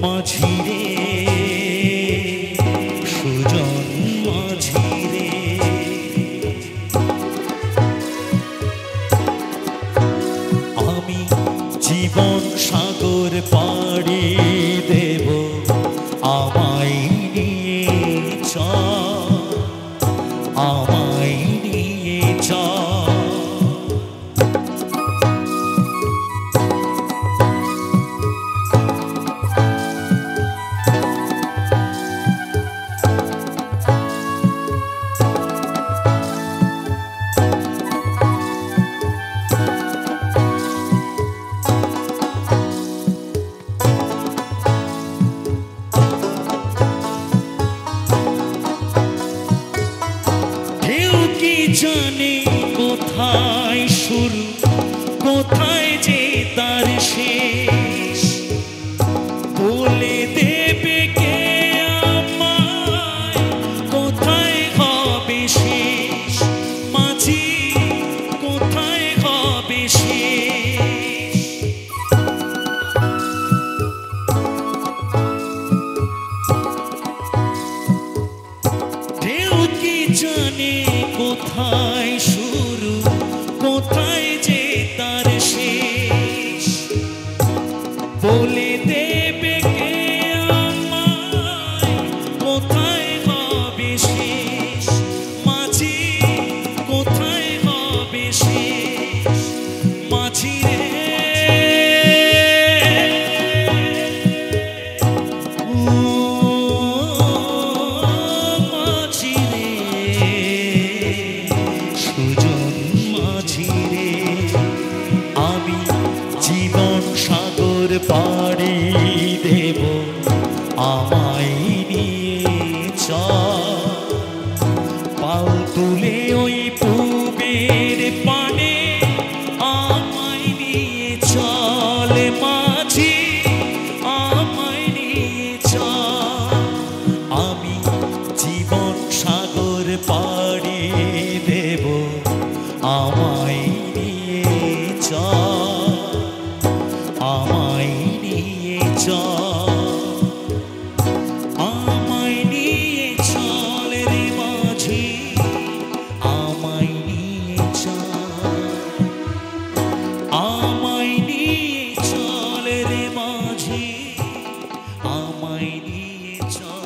মাঝি রে সুজন মাঝি রে আমি জীবন সাগর পাড়ি দেব আমায় নিয়ে চল আমায় নিয়ে চল জানে কোথায় শুরু কোথায় যে তার শেষ বলে দেবে কে আমায় কোথায় হবে শেষ মাঝি কোথায় হবে শেষ ঢেউ কি জানে কোথায় শুরু কোথায় যে তার শেষ বলে দেবে কে আমায় কোথায় হবে শেষ মাঝি কোথায় হবে শেষ মাঝি রে জীবন সাগর পাড়ি দেব আমায় নিয়ে চল পাল তুলে ওই পূবের পানে আমায় নিয়ে চল মাঝি আমায় নিয়ে চল আমি জীবন সাগর পাড়ি দেব আমায় নিয়ে চল আমায় নিয়ে চল আমায় নিয়ে চল রে মাঝি আমায় নিয়ে চল আমায় নিয়ে চল রে মাঝি আমায় নিয়ে চল